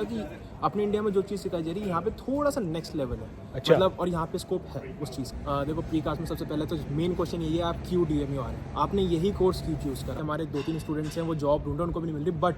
कि अपने इंडिया में जो चीज़ सिखाई जा रही है यहाँ पे थोड़ा सा नेक्स्ट लेवल है। अच्छा। मतलब और यहाँ पे स्कोप है उस चीज़ का। देखो प्री कास्ट में सबसे पहले तो मेन क्वेश्चन यही है, आप क्यों DMU आ रहे हैं, आपने यही कोर्स क्यों चूज़ करा। हमारे 2-3 स्टूडेंट्स हैं वो जॉब ढूंढ रहे हैं, उनको भी नहीं मिल रही, बट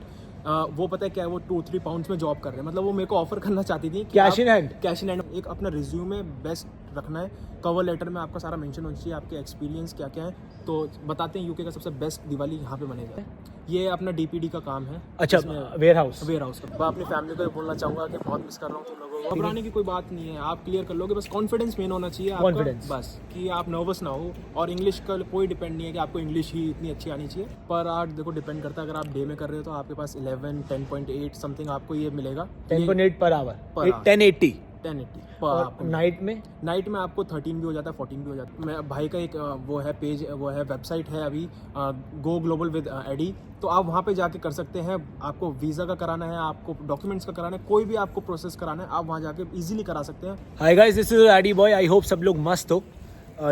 वो पता है क्या है, वो 2-3 पाउंड्स में जॉब कर रहे हैं। मतलब वो मेरे को ऑफर करना चाहती थी cash in hand. Cash in hand. एक अपना रिज्यूमे बेस्ट रखना है, कवर लेटर में आपका सारा मेंशन होना चाहिए, आपके एक्सपीरियंस क्या क्या है। तो बताते हैं यूके का सबसे बेस्ट दिवाली यहाँ पे मनेगा। ये अपना DPD का काम है। अच्छा, वेयर हाउस का। मैं अपनी फैमिली को बोलना चाहूँगा कि बहुत मिस कर रहा हूँ तुम लोगों को। घबराने की कोई बात नहीं है, आप क्लियर कर लोगे, बस कॉन्फिडेंस मेन होना चाहिए आपका। Confidence। बस कि आप नर्वस ना हो। और इंग्लिश का कोई डिपेंड नहीं है कि आपको इंग्लिश ही इतनी अच्छी आनी चाहिए, पर आज देखो डिपेंड करता है। अगर आप डे में कर रहे हो तो आपके पास 11 10.8 समथिंग आपको ये मिलेगा। 10.8 पर आवर, Per hour। 1080। 1080 और नाइट में आपको 13 भी हो जाता है, 14 भी हो जाता है। मैं भाई का एक वो है पेज, वो है वेबसाइट है अभी, गो ग्लोबल विद एडी। तो आप वहाँ पे जाके कर सकते हैं। आपको वीज़ा का कराना है, आपको डॉक्यूमेंट्स का कराना है, कोई भी आपको प्रोसेस कराना है, आप वहाँ जाके इजीली करा सकते हैं। Hi guys, this is AD boy. I hope सब लोग मस्त हो।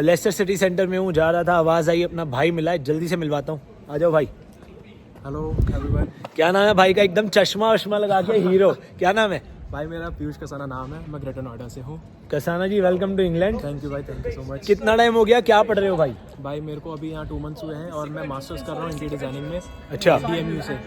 लेस्टर सिटी सेंटर में हूँ, जा रहा था, आवाज़ आई, अपना भाई मिला है, जल्दी से मिलवाता हूँ। आ जाओ भाई। Hello everyone. क्या नाम है भाई का? एकदम चश्मा वश्मा लगा के हीरो। क्या नाम है भाई मेरा पीयूष कसाना नाम है, मैं ग्रेटर नोएडा से हूँ। Kasana ji? Welcome to England. Thank you भाई, थैंक यू सो मच। कितना टाइम हो गया, क्या पढ़ रहे हो भाई? भाई मेरे को अभी यहाँ 2 मंथ्स हुए हैं और मैं मास्टर्स कर रहा हूँ इंटीरियर डिज़ाइनिंग में। अच्छा। DMU से।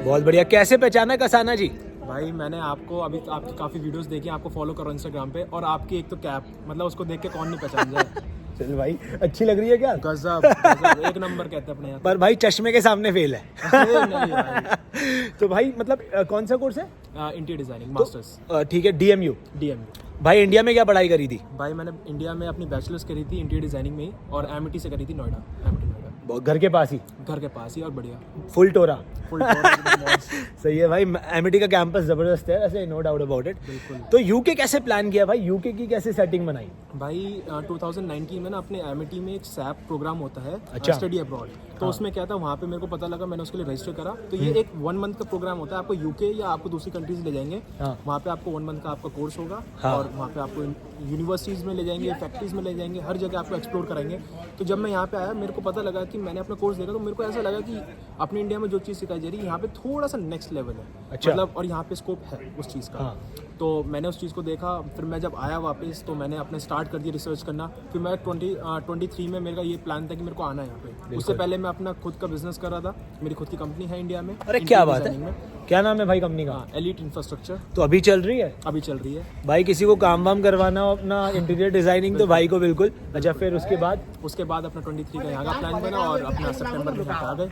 बहुत बढ़िया। कैसे पहचाना कसाना जी? भाई मैंने आपको अभी आपकी काफ़ी वीडियोस देखी, आपको फॉलो करो इंस्टाग्राम पे, और आपकी एक तो कैप, मतलब उसको देख के कौन नहीं पहचान जाए। चल भाई, अच्छी लग रही है क्या? गजब, गजब, एक नंबर कहते हैं अपने यहाँ। पर भाई चश्मे के सामने फेल है। नहीं भाई। तो भाई मतलब कौन सा कोर्स है? Interior designing masters. ठीक है, DMU। DMU। भाई इंडिया में क्या पढ़ाई करी थी? भाई मैंने इंडिया में अपनी बैचलर्स करी थी इंटीरियर डिज़ाइनिंग में ही, और MIT से करी थी नोएडा, MIT नोएडा। घर के पास ही? घर के पास ही, और बढ़िया। फुल टोरा। फुल मौज। सही है भाई। MIT का कैंपस जबरदस्त है वैसे, नो डाउट अबाउट इट। बिल्कुल। तो यूके कैसे प्लान किया भाई? यूके की कैसे सेटिंग बनाई? भाई 2019 में ना अपने MIT में एक SAP प्रोग्राम होता है, अच्छा। Study abroad. तो उसमें क्या था, वहाँ पे मेरे को पता लगा, मैंने उसके लिए रजिस्टर करा। तो ये एक 1 मंथ का प्रोग्राम होता है, आपको यूके या आपको दूसरी कंट्रीज ले जाएंगे। हाँ। वहाँ पे आपको 1 मंथ का आपका कोर्स होगा। हाँ। और वहाँ पे आपको यूनिवर्सिटीज़ में ले जाएंगे, फैक्ट्रीज में ले जाएंगे, हर जगह आपको एक्सप्लोर कराएंगे। तो जब मैं यहाँ पे आया, मेरे को पता लगा कि मैंने अपना कोर्स देखा, तो मेरे को ऐसा लगा कि अपने इंडिया में जो चीज़ सिखाई जा रही है यहाँ पे थोड़ा सा नेक्स्ट लेवल है। अच्छा। मतलब और यहाँ पे स्कोप है उस चीज़ का। हाँ। तो मैंने उस चीज़ को देखा, फिर मैं जब आया वापस तो मैंने अपने स्टार्ट कर दिया रिसर्च करना। फिर मैं 2023 में मेरा ये प्लान था कि मेरे को आना है यहाँ पे। उससे पहले मैं अपना खुद का बिजनेस कर रहा था, मेरी खुद की कंपनी है इंडिया में। अरे क्या बात है, क्या नाम है भाई कंपनी का? Elite infrastructure. तो अभी चल रही है? अभी चल रही है भाई किसी को काम वाम करवाना हो अपना इंटीरियर डिजाइनिंग, तो भाई को बिल्कुल। अच्छा, फिर उसके बाद अपना 23 का यहाँ का प्लान बना, और अपना सितंबर में यहाँ पे आ गए।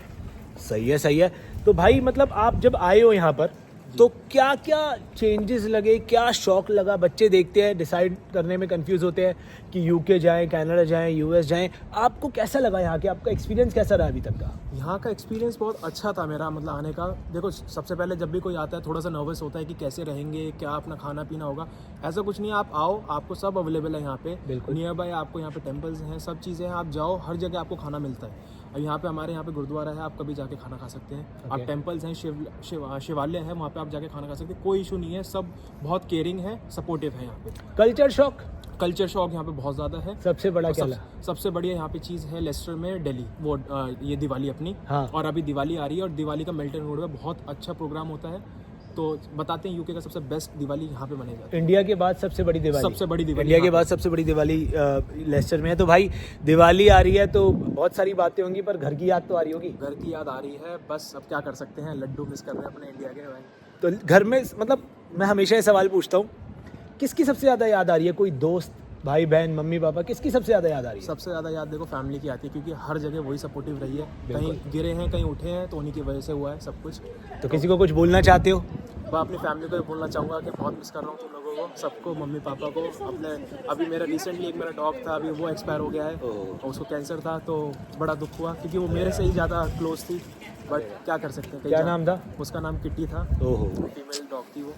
सही है, सही है। तो भाई मतलब आप जब आए हो यहाँ पर, तो क्या क्या चेंजेस लगे, क्या शौक लगा? बच्चे देखते हैं, डिसाइड करने में कंफ्यूज होते हैं कि यूके जाएं, कनाडा जाएं, US जाएं। आपको कैसा लगा यहाँ के? आपका एक्सपीरियंस कैसा रहा अभी तक का? यहाँ का एक्सपीरियंस बहुत अच्छा था मेरा, मतलब आने का। देखो सबसे पहले जब भी कोई आता है थोड़ा सा नर्वस होता है कि कैसे रहेंगे, क्या अपना खाना पीना होगा। ऐसा कुछ नहीं है, आप आओ, आपको सब अवेलेबल है यहाँ पे। बिल्कुल। नियर बाय आपको यहाँ पे टेम्पल्स हैं, सब चीज़ें हैं, आप जाओ, हर जगह आपको खाना मिलता है। और यहाँ पे हमारे यहाँ पे गुरुद्वारा है, आप कभी जाके खाना खा सकते हैं। आप टेम्पल्स हैं, शिवालय है, वहाँ पे आप जाके खाना खा सकते हैं, कोई इशू नहीं है। सब बहुत केयरिंग है, सपोर्टिव है यहाँ पे। कल्चर शॉक यहाँ पे बहुत ज़्यादा है। सबसे बड़ा क्या? सबसे बढ़िया यहाँ पे चीज़ है लेस्टर में दिल्ली, वो ये दिवाली अपनी। हाँ। और अभी दिवाली आ रही है, और दिवाली का मिल्टन रोड में बहुत अच्छा प्रोग्राम होता है। तो बताते हैं यूके का सबसे बेस्ट दिवाली यहाँ पे मनाई जाती है। इंडिया के बाद सबसे बड़ी दिवाली? सबसे बड़ी दिवाली इंडिया के बाद सबसे बड़ी दिवाली लेस्टर में है। तो भाई दिवाली आ रही है तो बहुत सारी बातें होंगी, पर घर की याद तो आ रही होगी? घर की याद आ रही है, बस अब क्या कर सकते हैं, लड्डू मिस कर रहे हैं अपने इंडिया के भाई। तो घर में मतलब मैं हमेशा ये सवाल पूछता हूँ, किसकी सबसे ज़्यादा याद आ रही है? कोई दोस्त, भाई बहन, मम्मी पापा, किसकी सबसे ज़्यादा याद आ रही है? सबसे ज़्यादा याद देखो फैमिली की आती है, क्योंकि हर जगह वही सपोर्टिव रही है। कहीं गिरे हैं, कहीं उठे हैं, तो उन्हीं की वजह से हुआ है सब कुछ। तो किसी को कुछ बोलना चाहते हो? मैं अपनी फैमिली को बोलना चाहूँगा कि बहुत मिस कर रहा हूँ तुम लोगों को, सबको, मम्मी पापा को। अपने अभी मेरा रिसेंटली एक मेरा डॉग था, अभी वो एक्सपायर हो गया है, और उसको कैंसर था, तो बड़ा दुख हुआ, क्योंकि वो मेरे से ही ज़्यादा क्लोज थी। बट क्या कर सकते हैं। क्या नाम था उसका? नाम किट्टी था। ओहो, फीमेल डॉग थी वो।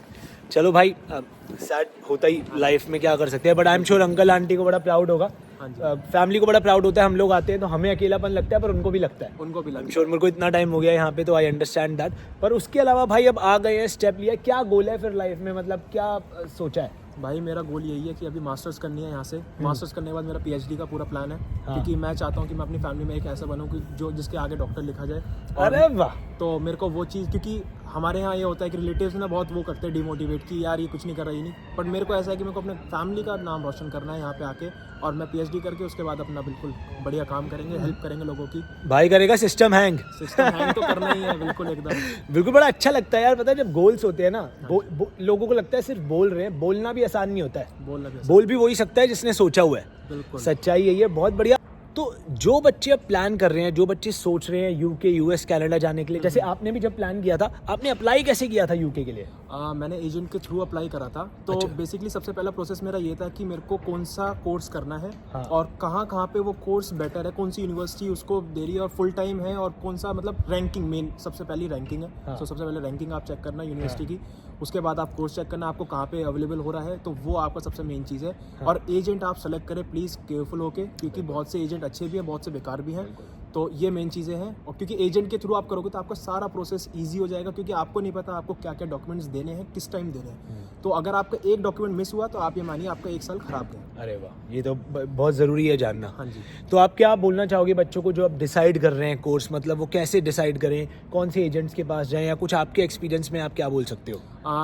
चलो भाई, सैड होता ही लाइफ में, क्या कर सकते हैं। But I am sure uncle aunty को बड़ा प्राउड होगा, फैमिली को बड़ा प्राउड होता है। हम लोग आते हैं तो हमें अकेलापन लगता है, पर उनको भी लगता है। उनको भी लगता है। श्योर, मेरे को इतना टाइम हो गया यहाँ पे, तो आई अंडरस्टैंड दैट। पर उसके अलावा भाई अब आ गए हैं, स्टेप लिया, क्या गोल है फिर लाइफ में? मतलब क्या सोचा है? भाई मेरा गोल यही है कि अभी मास्टर्स करनी है यहाँ से। मास्टर्स करने के बाद मेरा PhD का पूरा प्लान है। क्योंकि मैं चाहता हूँ कि मैं अपनी फैमिली में एक ऐसा बनूँ कि जो जिसके आगे डॉक्टर लिखा जाए। अरे वाह। तो मेरे को वो चीज़, क्योंकि हमारे यहाँ ये होता है कि रिलेटिव्स ना बहुत वो करते हैं डिमोटिवेट कि यार ये कुछ नहीं कर रहा, ये नहीं, बट मेरे को ऐसा है कि मेरे को अपने फैमिली का नाम रोशन करना है यहाँ पे आके, और मैं PhD करके उसके बाद अपना बिल्कुल बढ़िया काम करेंगे, हेल्प करेंगे लोगों की। भाई करेगा सिस्टम हैंग तो करना ही है बिल्कुल एकदम। बिल्कुल, बड़ा अच्छा लगता है यार, पता है जब गोल्स होते हैं ना, लोगों को लगता है सिर्फ बोल रहे हैं, बोलना भी आसान नहीं होता है, बोल भी वही सकता है जिसने सोचा हुआ है। बिल्कुल सच्चाई यही है, बहुत बढ़िया। तो जो बच्चे अब प्लान कर रहे हैं, जो बच्चे सोच रहे हैं UK, US, कनाडा जाने के लिए, जैसे आपने भी जब प्लान किया था, आपने अप्लाई कैसे किया था UK के लिए? मैंने एजेंट के थ्रू अप्लाई करा था। तो अच्छा। बेसिकली सबसे पहला प्रोसेस मेरा ये था कि मेरे को कौन सा कोर्स करना है, हाँ। और कहाँ कहाँ पे वो कोर्स बेटर है, कौन सी यूनिवर्सिटी उसको दे रही है और फुल टाइम है, और कौन सा मतलब रैंकिंग, मेन सबसे पहली रैंकिंग है। हाँ। तो सबसे पहले रैंकिंग आप चेक करना यूनिवर्सिटी की, उसके बाद आप कोर्स चेक करना आपको कहाँ पे अवेलेबल हो रहा है, तो वो आपका सबसे मेन चीज़ है। और एजेंट आप सेलेक्ट करें प्लीज़ केयरफुल होके, क्योंकि बहुत से एजेंट अच्छे भी हैं, बहुत से बेकार भी हैं। तो ये मेन चीज़ें हैं, और क्योंकि एजेंट के थ्रू आप करोगे तो आपका सारा प्रोसेस इजी हो जाएगा, क्योंकि आपको नहीं पता आपको क्या क्या डॉक्यूमेंट्स देने हैं, किस टाइम देने हैं। तो अगर आपका एक डॉक्यूमेंट मिस हुआ तो आप ये मानिए आपका 1 साल खराब गया। अरे वाह, ये तो बहुत ज़रूरी है जानना। हाँ जी। तो आप क्या बोलना चाहोगे बच्चों को जो अब डिसाइड कर रहे हैं कोर्स, मतलब वो कैसे डिसाइड करें, कौन से एजेंट्स के पास जाएं, या कुछ आपके एक्सपीरियंस में आप क्या बोल सकते हो?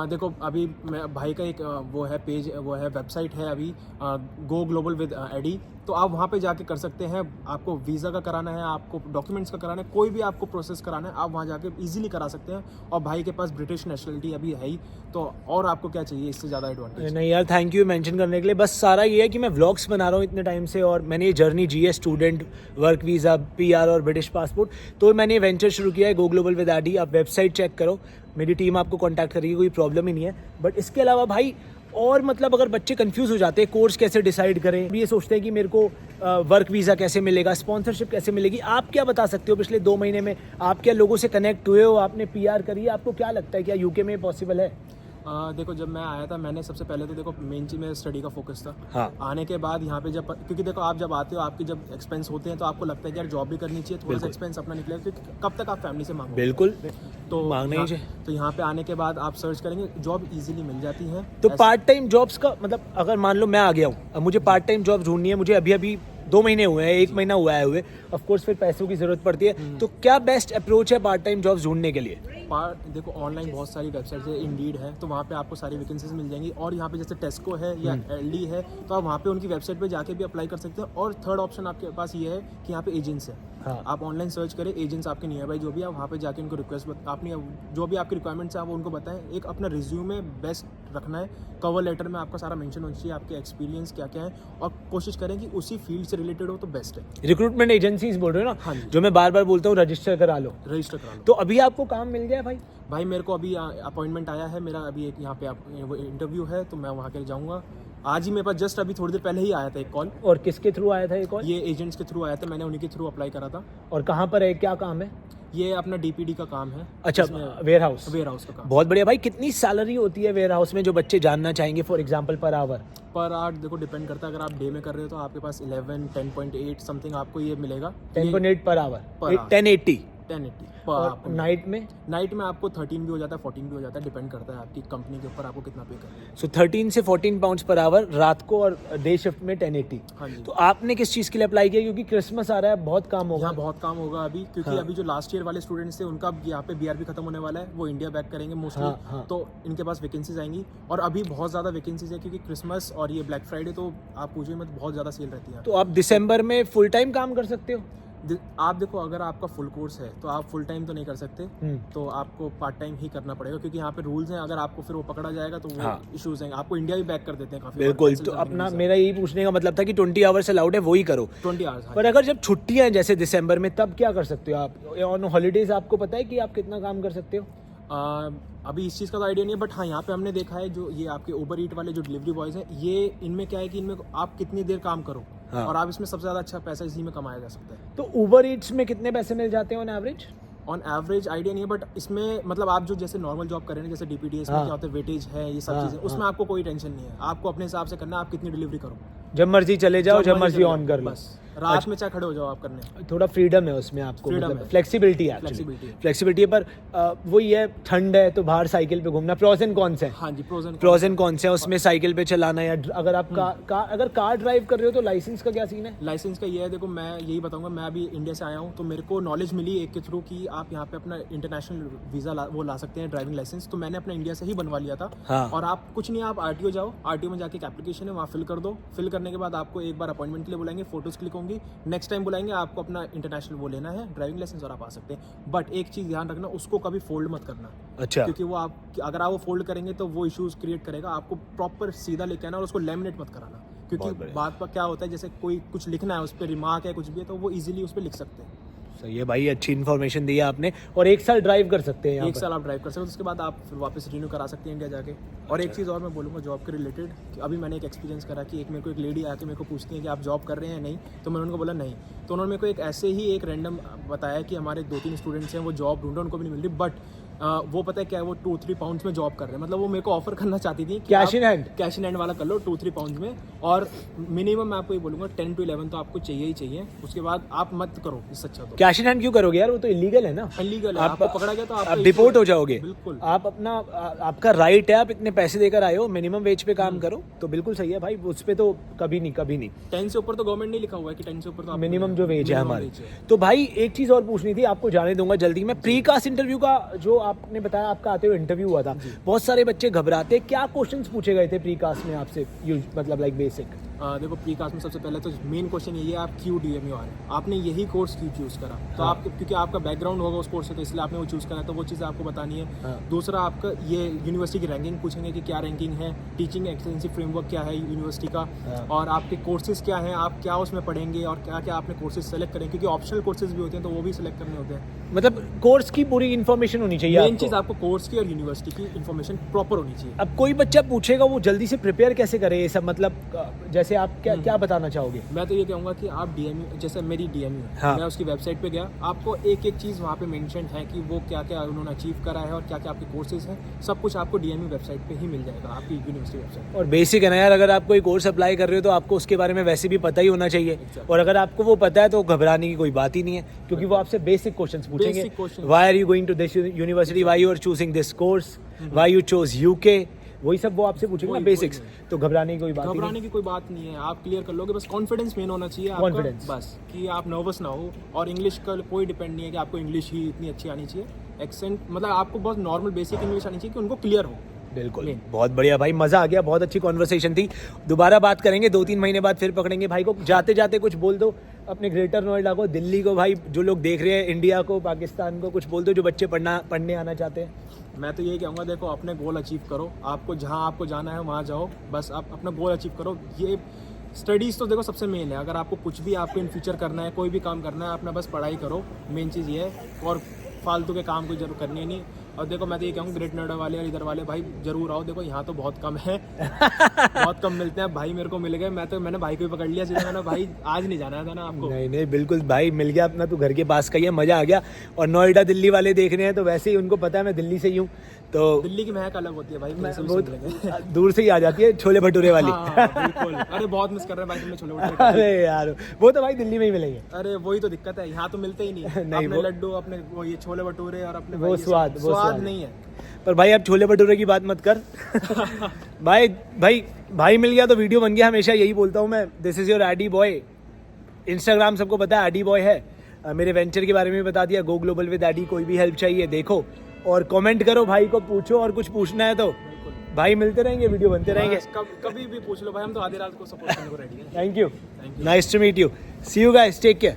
देखो अभी मैं भाई का एक वो है पेज, वो है वेबसाइट है अभी गो ग्लोबल विद एडी, तो आप वहाँ पे जाके कर सकते हैं। आपको वीज़ा का कराना है, आपको डॉक्यूमेंट्स का कराना है, कोई भी आपको प्रोसेस कराना है, आप वहाँ जाके इजीली करा सकते हैं। और भाई के पास ब्रिटिश नेशनलिटी अभी है ही, तो और आपको क्या चाहिए इससे ज़्यादा एडवांटेज? नहीं यार, थैंक यू मेंशन करने के लिए। बस सारा ये है कि मैं व्लॉग्स बना रहा हूँ इतने टाइम से, और मैंने ये जर्नी जी है, स्टूडेंट, वर्क वीज़ा, PR और ब्रिटिश पासपोर्ट, तो मैंने ये वेंचर शुरू किया है गो ग्लोबल विद एडी। आप वेबसाइट चेक करो, मेरी टीम आपको कॉन्टैक्ट करेगी, कोई प्रॉब्लम ही नहीं है। बट इसके अलावा भाई, और मतलब अगर बच्चे कंफ्यूज हो जाते हैं कोर्स कैसे डिसाइड करें, ये सोचते हैं कि मेरे को वर्क वीज़ा कैसे मिलेगा, स्पॉन्सरशिप कैसे मिलेगी, आप क्या बता सकते हो? पिछले 2 महीने में आप क्या लोगों से कनेक्ट हुए हो, आपने PR करी है, आपको क्या लगता है क्या UK में पॉसिबल है? देखो जब मैं आया था, मैंने सबसे पहले तो देखो मेन चीज़ मेरा स्टडी का फोकस था। हाँ। आने के बाद यहाँ पे जब, क्योंकि देखो आप जब आते हो, आपके जब एक्सपेंस होते हैं तो आपको लगता है कि यार जॉब भी करनी चाहिए, थोड़ा सा एक्सपेंस अपना निकलेगा, क्योंकि कब तक आप फैमिली से मांगो? बिल्कुल, तो मांगना ही चाहिए। तो यहाँ पे आने के बाद आप सर्च करेंगे, जॉब इजीली मिल जाती है। तो पार्ट टाइम जॉब्स का मतलब, अगर मान लो मैं आ गया हूँ, अब मुझे पार्ट टाइम जॉब ढूंढनी है, मुझे अभी 2 महीने हुए हैं, 1 महीना हुआ है हुए, ऑफ कोर्स फिर पैसों की जरूरत पड़ती है, तो क्या बेस्ट अप्रोच है पार्ट टाइम जॉब्स ढूंढने के लिए? देखो ऑनलाइन बहुत सारी वेबसाइट्स है, इंडीड है, तो वहाँ पे आपको सारी वैकेंसीज मिल जाएंगी। और यहाँ पे जैसे टेस्को है या LD है, तो आप वहाँ पे उनकी वेबसाइट पे जाके भी अप्लाई कर सकते हैं। और थर्ड ऑप्शन आपके पास ये है कि यहाँ पे एजेंट्स है। हाँ। आप ऑनलाइन सर्च करें, एजेंट्स आपके नियर बाई जो भी है, वहाँ पे जाके उनको रिक्वेस्ट, आपने जो भी आपकी रिक्वायरमेंट्स है आप उनको बताएं। एक अपना रिज्यूमे बेस्ट रखना है, कवर लेटर में आपका सारा मेंशन होना चाहिए, आपके एक्सपीरियंस क्या क्या है, और कोशिश करें कि उसी फील्ड से रिलेटेड हो तो बेस्ट है। रिक्रूटमेंट एजेंसीज बोल रहे हो ना? हाँ जी। जो मैं बार बार बोलता हूँ, रजिस्टर करा लो। रजिस्टर करा लो। तो अभी आपको काम मिल गया भाई? भाई मेरे को अभी अपॉइंटमेंट आया है मेरा, अभी एक यहाँ पे वो इंटरव्यू है, तो मैं वहाँ के जाऊँगा। आज ही मेरे पास जस्ट अभी थोड़ी देर पहले ही आया था एक कॉल। और किसके थ्रू आया था ये कॉल? ये एजेंट्स के थ्रू आया था, मैंने उन्हीं के थ्रू अप्लाई करा था। और कहाँ पर है, क्या काम है? ये अपना DPD का काम है। अच्छा, वेयर हाउस का काम। बहुत बढ़िया भाई। कितनी सैलरी होती है वेयर हाउस में, जो बच्चे जानना चाहेंगे, for example per hour? Per hour देखो डिपेंड करता है, अगर आप डे में कर रहे हो तो आपके पास 11, 10.8 समथिंग आपको ये मिलेगा। 10.8 पर आवर, पर आवर। 1080 पर नाइट में? नाइट में आपको 13 भी हो जाता है, 14 भी हो जाता है, डिपेंड करता है आपकी कंपनी के ऊपर आपको कितना पे करना है। सो 13 से 14 पाउंड्स पर आवर रात को, और डे शिफ्ट में 1080। हाँ जी। तो आपने किस चीज़ के लिए अप्लाई किया? क्योंकि क्रिसमस आ रहा है, बहुत काम होगा। यहाँ बहुत काम होगा अभी, क्योंकि हाँ। अभी जो लास्ट ईयर वाले स्टूडेंट्स थे उनका यहाँ पे BRB खत्म होने वाला है, वो इंडिया बैक करेंगे मोस्टली। हाँ, हाँ। तो इनके पास वैकेंसीज आएंगी, और अभी बहुत ज़्यादा वैकेंसीज है, क्योंकि क्रिसमस और ये ब्लैक फ्राइडे तो आप पूछिए मत, बहुत ज़्यादा सेल रहती है। तो आप दिसंबर में फुल टाइम काम कर सकते हो? आप देखो अगर आपका फुल कोर्स है तो आप फुल टाइम तो नहीं कर सकते, तो आपको पार्ट टाइम ही करना पड़ेगा, क्योंकि यहाँ पे रूल्स हैं। अगर आपको फिर वो पकड़ा जाएगा तो वो इश्यूज हैं, आपको इंडिया भी बैक कर देते हैं काफी। बिल्कुल। तो अपना मेरा यही पूछने का मतलब था कि 20 आवर्स अलाउड है, वही करो 20 आवर्स। पर अगर जब छुट्टियां हैं जैसे दिसंबर में, तब क्या कर सकते हो आप? ऑन हॉलीडेज आपको पता है कि आप कितना काम कर सकते हो? अभी इस चीज़ का तो आइडिया नहीं है, बट हाँ यहाँ पे हमने देखा है जो ये आपके उबर ईट वाले जो डिलीवरी बॉयज़ हैं, ये इनमें क्या है कि इनमें आप कितनी देर काम करो, हाँ। और आप इसमें सबसे ज़्यादा अच्छा पैसा इसी में कमाया जा सकता है। तो उबर ईट्स में कितने पैसे मिल जाते हैं on average? On average idea नहीं है, बट इसमें मतलब आप जो जैसे नॉर्मल जॉब कर रहे हैं, जैसे DPD इसमें क्या होता है, वेटेज है, ये सब चीज़ें, उसमें आपको कोई टेंशन नहीं है, आपको अपने हिसाब से करना है, आप कितनी डिलीवरी करो, जब मर्जी चले जाओ, जब मर्जी ऑन कर लो। बस। रात में चाहे खड़े हो जाओ आप करने। थोड़ा फ्रीडम है उसमें आपको, Freedom मतलब है। फ्लेक्सिबिलिटी है, फ्लेक्सिबिलिटी है। पर वही है, ठंड है तो बाहर साइकिल पे घूमना, प्रोज एंड कॉन्स है। हाँ जी, प्रोज एंड कॉन्स है उसमें, साइकिल पे चलाना, या अगर आप अगर कार ड्राइव कर रहे हो तो लाइसेंस का क्या सीन है? लाइसेंस का ये है, देखो मैं यही बताऊंगा, मैं अभी इंडिया से आया हूँ तो मेरे को नॉलेज मिली एक के थ्रू कि आप यहाँ पे अपना इंटरनेशनल वीज़ा वो ला सकते हैं, ड्राइविंग लाइसेंस। तो मैंने अपना इंडिया से ही बनवा लिया था। हाँ। और आप कुछ नहीं, आप आरटीओ जाओ, आरटीओ में जाके एक एप्लीकेशन है वहाँ फिल कर दो। फिल करने के बाद आपको एक बार अपॉइंटमेंट के लिए बुलाएंगे, फोटोज क्लिक होंगी, नेक्स्ट टाइम बुलाएंगे, आपको अपना इंटरनेशनल वो लेना है ड्राइविंग लाइसेंस और आप आ सकते हैं। बट एक चीज़ ध्यान रखना, उसको कभी फोल्ड मत करना। अच्छा। क्योंकि वो आप अगर आप वो फोल्ड करेंगे तो वो इश्यूज क्रिएट करेगा। आपको प्रॉपर सीधा लेके आना और उसको लैमिनेट मत कराना, क्योंकि बात पर क्या होता है, जैसे कोई कुछ लिखना है उस पर, रिमार्क है कुछ भी है, तो वो इजीली उस पर लिख सकते हैं। सही है भाई, अच्छी इन्फॉर्मेशन दी है आपने। और 1 साल ड्राइव कर सकते हैं यहाँ एक पर। साल आप ड्राइव कर सकते हो, उसके बाद आप फिर वापस रिन्यू करा सकते हैं इंडिया जाके। और एक चीज़ और मैं बोलूँगा जॉब के रिलेटेड, कि अभी मैंने एक एक्सपीरियंस करा कि मेरे को एक लेडी आके मेरे को पूछती है कि आप जॉब कर रहे हैं नहीं, तो मैंने उनको बोला नहीं। तो उन्होंने मेरे को एक ऐसे ही एक रैंडम बताया कि हमारे 2-3 स्टूडेंट्स हैं, वो जॉब ढूंढे, उनको भी नहीं मिल रही, बट वो पता है क्या है, वो 2-3 पाउंड्स में जॉब कर रहे हैं। मतलब वो मेरे को ऑफर करना चाहती थी cash in hand, cash in hand वाला कर लो 2-3 पाउंड्स में। और मिनिमम मैं आपको ये बोलूँगा 10 to 11 तो आपको चाहिए ही चाहिए। उसके बाद आप मत करो, इससे अच्छा तो कैश इन हैंड क्यों करोगे यार, वो तो इलीगल है ना। इलीगल है, आपको पकड़ा गया तो आप डिपोर्ट हो जाओगे। बिल्कुल, आप अपना आपका राइट है, आप इतने पैसे देकर आए हो, मिनिमम वेज पे काम करो, तो बिल्कुल सही है भाई। उस पे तो कभी नहीं 10 से ऊपर तो गवर्नमेंट नहीं लिखा हुआ है कि 10 से ऊपर तो मिनिमम जो वेज है हमारी। तो भाई एक चीज और पूछनी थी, आपको जाने दूंगा जल्दी में। प्री कास्ट इंटरव्यू का जो आपने बताया, आपका आते हुए इंटरव्यू हुआ था, बहुत सारे बच्चे घबराते, क्या क्वेश्चंस पूछे गए थे प्री कास्ट में आपसे, मतलब लाइक बेसिक? देखो प्री कास्ट में सबसे पहले तो मेन क्वेश्चन यही है, आप क्यों डीएमयू आ रहे हैं, आपने यही कोर्स क्यों चूज करा। तो आप, क्योंकि आपका बैकग्राउंड होगा उस कोर्स से, तो इसलिए आपने वो चूज करा, तो वो चीज़ आपको बतानी है। दूसरा, आपका ये यूनिवर्सिटी की रैंकिंग पूछेंगे कि क्या रैंकिंग है, टीचिंग एक्सलेंसी फ्रेमवर्क क्या है यूनिवर्सिटी का, और आपके कोर्सेज क्या हैं, आप क्या उसमें पढ़ेंगे, और क्या क्या आपने कोर्सेज सेलेक्ट करें, क्योंकि ऑप्शनल कोर्सेज भी होते हैं तो वो भी सिलेक्ट करने होते हैं। मतलब कोर्स की पूरी इन्फॉर्मेशन होनी चाहिए। मेन चीज़ आपको कोर्स की और यूनिवर्सिटी की इन्फॉर्मेशन प्रॉपर होनी चाहिए। अब कोई बच्चा पूछेगा, वो जल्दी से प्रिपेयर कैसे करे ये सब, मतलब जैसे आप क्या बताना चाहोगे? मैं तो ये कहूँगा कि आप डीएमयू, जैसे मेरी डीएमयू है, मैं उसकी वेबसाइट पे गया, आपको एक एक चीज़ वहाँ पे मेंशन है कि वो क्या क्या उन्होंने अचीव करा है और क्या क्या आपके कोर्सेज हैं, सब कुछ आपको डीएमयू वेबसाइट पे ही मिल जाएगा, आपकी यूनिवर्सिटी वेबसाइट। और बेसिक है ना यार, अगर आप कोई कोर्स अप्लाई कर रहे हो तो आपको उसके बारे में वैसे भी पता ही होना चाहिए। और अगर आपको वो पता है तो घबराने की कोई बात ही नहीं है, क्योंकि वो आपसे बेसिक क्वेश्चंस पूछेंगे। Why are you going to this university, why you are choosing this course, why you chose UK, वही सब वो आपसे पूछेंगे ना, बेसिक्स। तो घबराने की कोई बात नहीं है, आप क्लियर कर लोगे। बस कॉन्फिडेंस मेन होना चाहिए आपका, कॉन्फिडेंस, बस कि आप नर्वस ना हो। और इंग्लिश का कोई डिपेंड नहीं है कि आपको इंग्लिश ही इतनी अच्छी आनी चाहिए, एक्सेंट, मतलब आपको बहुत नॉर्मल बेसिक इंग्लिश आनी चाहिए कि उनको क्लियर हो। बिल्कुल, बहुत बढ़िया भाई, मज़ा आ गया, बहुत अच्छी कॉन्वर्सेशन थी। दोबारा बात करेंगे 2-3 महीने बाद, फिर पकड़ेंगे भाई को। जाते जाते कुछ बोल दो अपने ग्रेटर नोएडा को, दिल्ली को, भाई जो लोग देख रहे हैं, इंडिया को, पाकिस्तान को, कुछ बोल दो जो बच्चे पढ़ने आना चाहते हैं। मैं तो यही कहूँगा, देखो अपने गोल अचीव करो, आपको जहाँ आपको जाना है वहाँ जाओ, बस आप अपना गोल अचीव करो। ये स्टडीज़ तो देखो सबसे मेन है, अगर आपको कुछ भी आपको इन फ्यूचर करना है, कोई भी काम करना है, अपना बस पढ़ाई करो, मेन चीज़ ये है। और फालतू के काम कोई जरूर करनी नहीं। और देखो मैं तो ये कहूँगा, ग्रेट नोएडा वाले और इधर वाले भाई जरूर आओ, देखो यहाँ तो बहुत कम है बहुत कम मिलते हैं भाई। मेरे को मिल गए, मैंने भाई को भी पकड़ लिया सीधा, मैंने भाई आज नहीं जाना था ना आपको। नहीं बिल्कुल भाई, मिल गया अपना, तू घर के पास का ही है, मज़ा आ गया। और नोएडा दिल्ली वाले देख रहे हैं तो वैसे ही उनको पता है मैं दिल्ली से ही हूँ, तो दिल्ली की महक अलग होती है भाई, बहुत दूर से ही आ जाती है, छोले भटूरे वाली। बिल्कुल, अरे बहुत मिस कर रहे हैं भाई तुमने छोले भटूरे। अरे यार वो तो भाई दिल्ली में ही मिलेंगे। अरे वही तो दिक्कत है, यहाँ तो मिलते ही नहीं अपने लड्डू, अपने वो ये छोले भटूरे और अपने वो स्वाद नहीं है। पर भाई आप छोले भटूरे की बात मत कर भाई मिल गया तो वीडियो बन गया। हमेशा यही बोलता हूँ मैं, दिस इज योर आडी बॉय। इंस्टाग्राम सबको पता है आडी बॉय है। मेरे वेंचर के बारे में बता दिया, गो ग्लोबल विद आडी। कोई भी हेल्प चाहिए देखो और कमेंट करो, भाई को पूछो, और कुछ पूछना है तो भाई मिलते रहेंगे, वीडियो बनते रहेंगे, कभी भी पूछ लो भाई, हम तो आधी रात को सपोर्ट करने को रेडी हैं। Thank you, nice to meet you, see you guys, take care.